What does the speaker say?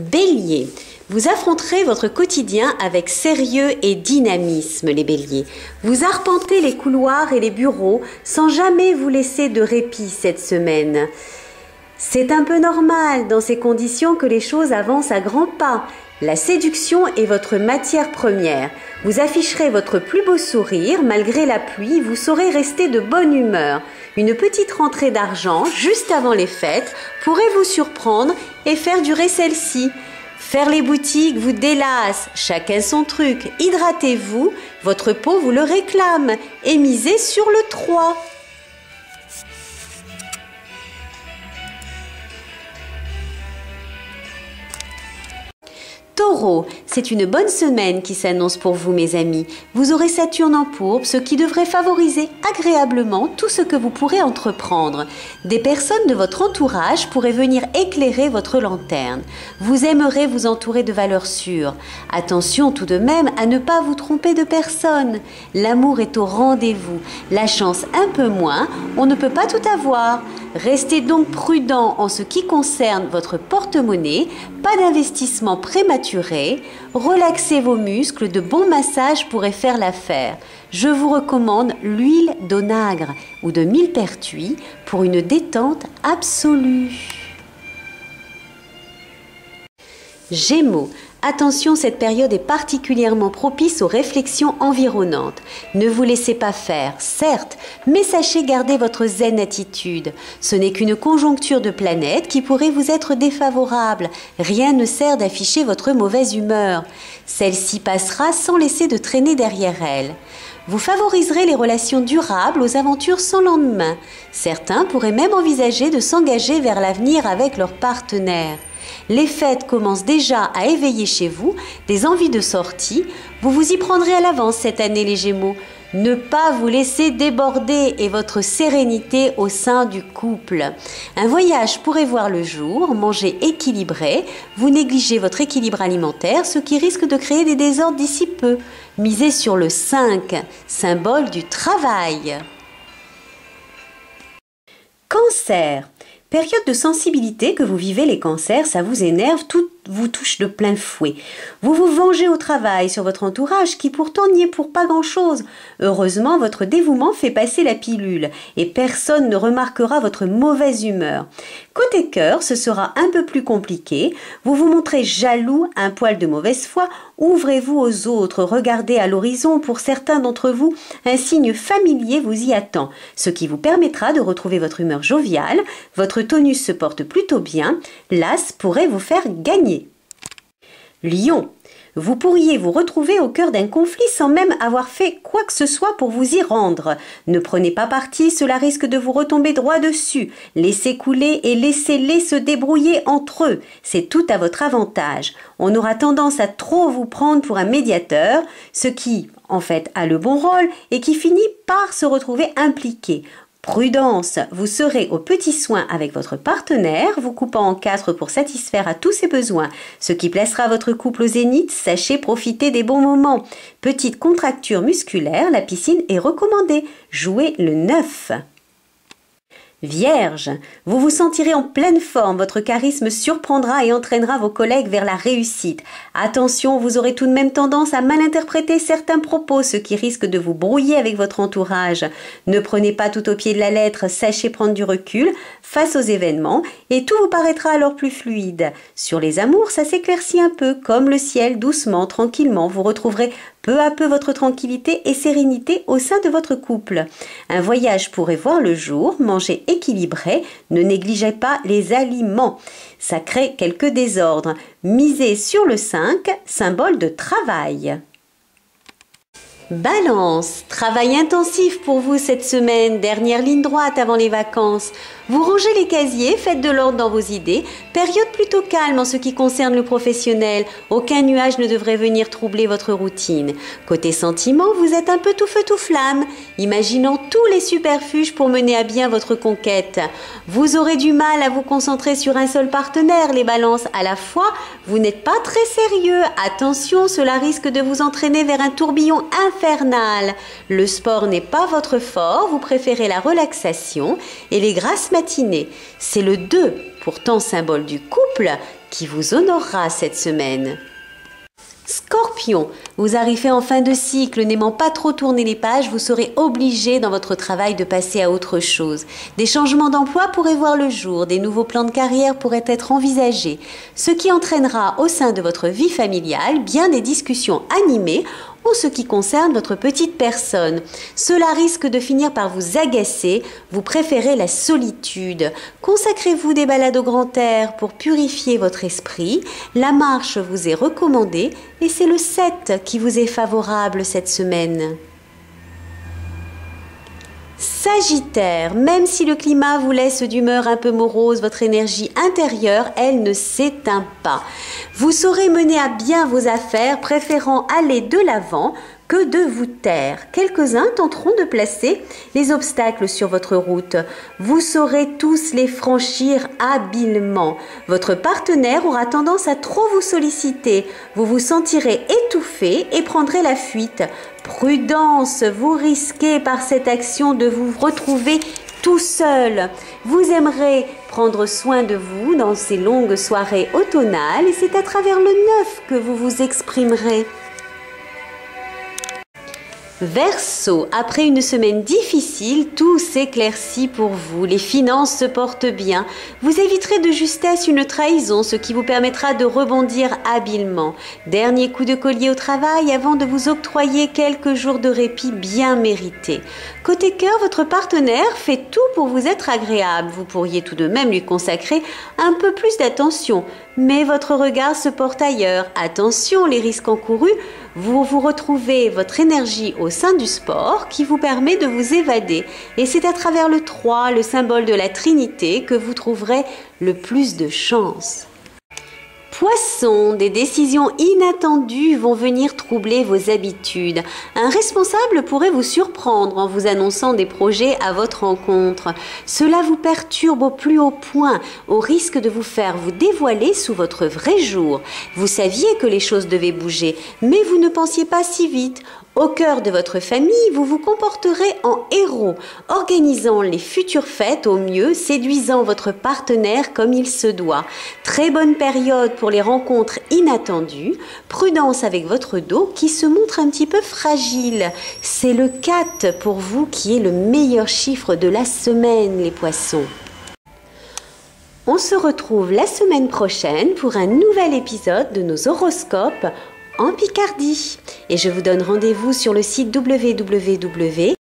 Bélier, vous affronterez votre quotidien avec sérieux et dynamisme, les béliers. Vous arpentez les couloirs et les bureaux sans jamais vous laisser de répit cette semaine. C'est un peu normal dans ces conditions que les choses avancent à grands pas. La séduction est votre matière première. Vous afficherez votre plus beau sourire, malgré la pluie, vous saurez rester de bonne humeur. Une petite rentrée d'argent, juste avant les fêtes, pourrait vous surprendre et faire durer celle-ci. Faire les boutiques vous délasse, chacun son truc. Hydratez-vous, votre peau vous le réclame et misez sur le 3. Taureau, c'est une bonne semaine qui s'annonce pour vous, mes amis. Vous aurez Saturne en pourpre, ce qui devrait favoriser agréablement tout ce que vous pourrez entreprendre. Des personnes de votre entourage pourraient venir éclairer votre lanterne. Vous aimerez vous entourer de valeurs sûres. Attention tout de même à ne pas vous tromper de personne. L'amour est au rendez-vous. La chance un peu moins, on ne peut pas tout avoir. Restez donc prudent en ce qui concerne votre porte-monnaie, pas d'investissement prématuré, relaxez vos muscles, de bons massages pourraient faire l'affaire. Je vous recommande l'huile d'onagre ou de millepertuis pour une détente absolue. Gémeaux. Attention, cette période est particulièrement propice aux réflexions environnantes. Ne vous laissez pas faire, certes, mais sachez garder votre zen attitude. Ce n'est qu'une conjoncture de planètes qui pourrait vous être défavorable. Rien ne sert d'afficher votre mauvaise humeur. Celle-ci passera sans laisser de traîner derrière elle. Vous favoriserez les relations durables aux aventures sans lendemain. Certains pourraient même envisager de s'engager vers l'avenir avec leur partenaire. Les fêtes commencent déjà à éveiller chez vous des envies de sortie. Vous vous y prendrez à l'avance cette année, les Gémeaux. Ne pas vous laisser déborder et votre sérénité au sein du couple. Un voyage pourrait voir le jour, manger équilibré. Vous négligez votre équilibre alimentaire, ce qui risque de créer des désordres d'ici peu. Misez sur le 5, symbole du travail. Cancer. Période de sensibilité que vous vivez les cancers, ça vous énerve, tout vous touche de plein fouet. Vous vous vengez au travail sur votre entourage qui pourtant n'y est pour pas grand-chose. Heureusement, votre dévouement fait passer la pilule et personne ne remarquera votre mauvaise humeur. Côté cœur, ce sera un peu plus compliqué. Vous vous montrez jaloux, un poil de mauvaise foi. Ouvrez-vous aux autres, regardez à l'horizon. Pour certains d'entre vous, un signe familier vous y attend, ce qui vous permettra de retrouver votre humeur joviale. Votre tonus se porte plutôt bien. L'as pourrait vous faire gagner. Lion. Vous pourriez vous retrouver au cœur d'un conflit sans même avoir fait quoi que ce soit pour vous y rendre. Ne prenez pas parti, cela risque de vous retomber droit dessus. Laissez couler et laissez-les se débrouiller entre eux. C'est tout à votre avantage. On aura tendance à trop vous prendre pour un médiateur, ce qui, en fait, a le bon rôle et qui finit par se retrouver impliqué. Prudence, vous serez aux petits soins avec votre partenaire, vous coupant en 4 pour satisfaire à tous ses besoins. Ce qui placera votre couple au zénith, sachez profiter des bons moments. Petite contracture musculaire, la piscine est recommandée. Jouez le 9. Vierge, vous vous sentirez en pleine forme, votre charisme surprendra et entraînera vos collègues vers la réussite. Attention, vous aurez tout de même tendance à mal interpréter certains propos, ce qui risque de vous brouiller avec votre entourage. Ne prenez pas tout au pied de la lettre, sachez prendre du recul face aux événements et tout vous paraîtra alors plus fluide. Sur les amours, ça s'éclaircit un peu, comme le ciel, doucement, tranquillement, vous retrouverez peu à peu votre tranquillité et sérénité au sein de votre couple. Un voyage pourrait voir le jour, manger équilibré, ne négligez pas les aliments. Ça crée quelques désordres. Misez sur le 5, symbole de travail. Balance, travail intensif pour vous cette semaine, dernière ligne droite avant les vacances. Vous rangez les casiers, faites de l'ordre dans vos idées. Période plutôt calme en ce qui concerne le professionnel. Aucun nuage ne devrait venir troubler votre routine. Côté sentiments, vous êtes un peu tout feu tout flamme, imaginant tous les superfuges pour mener à bien votre conquête. Vous aurez du mal à vous concentrer sur un seul partenaire, les balances. À la fois, vous n'êtes pas très sérieux. Attention, cela risque de vous entraîner vers un tourbillon infernal. Le sport n'est pas votre fort, vous préférez la relaxation et les grasses matinées. C'est le 2, pourtant symbole du couple, qui vous honorera cette semaine. Scorpion, vous arrivez en fin de cycle, n'aimant pas trop tourner les pages, vous serez obligé dans votre travail de passer à autre chose. Des changements d'emploi pourraient voir le jour, des nouveaux plans de carrière pourraient être envisagés, ce qui entraînera au sein de votre vie familiale bien des discussions animées en ce qui concerne votre petite personne. Cela risque de finir par vous agacer, vous préférez la solitude. Consacrez-vous des balades au grand air pour purifier votre esprit. La marche vous est recommandée et c'est le 7 qui vous est favorable cette semaine. Sagittaire, même si le climat vous laisse d'humeur un peu morose, votre énergie intérieure, elle ne s'éteint pas. Vous saurez mener à bien vos affaires, préférant aller de l'avant que de vous taire. Quelques-uns tenteront de placer les obstacles sur votre route. Vous saurez tous les franchir habilement. Votre partenaire aura tendance à trop vous solliciter. Vous vous sentirez étouffé et prendrez la fuite. Prudence, vous risquez par cette action de vous retrouver tout seul. Vous aimerez prendre soin de vous dans ces longues soirées automnales et c'est à travers le 9 que vous vous exprimerez. Verseau, après une semaine difficile, tout s'éclaircit pour vous. Les finances se portent bien. Vous éviterez de justesse une trahison, ce qui vous permettra de rebondir habilement. Dernier coup de collier au travail avant de vous octroyer quelques jours de répit bien mérités. Côté cœur, votre partenaire fait tout pour vous être agréable. Vous pourriez tout de même lui consacrer un peu plus d'attention. Mais votre regard se porte ailleurs. Attention, les risques encourus. Vous retrouvez votre énergie au sein du sport qui vous permet de vous évader. Et c'est à travers le 3, le symbole de la Trinité, que vous trouverez le plus de chance. Poisson, des décisions inattendues vont venir troubler vos habitudes. Un responsable pourrait vous surprendre en vous annonçant des projets à votre rencontre. Cela vous perturbe au plus haut point, au risque de vous faire vous dévoiler sous votre vrai jour. Vous saviez que les choses devaient bouger, mais vous ne pensiez pas si vite. Au cœur de votre famille, vous vous comporterez en héros, organisant les futures fêtes au mieux, séduisant votre partenaire comme il se doit. Très bonne période pour les rencontres inattendues. Prudence avec votre dos qui se montre un petit peu fragile. C'est le 4 pour vous qui est le meilleur chiffre de la semaine, les poissons. On se retrouve la semaine prochaine pour un nouvel épisode de nos horoscopes en Picardie. Et je vous donne rendez-vous sur le site www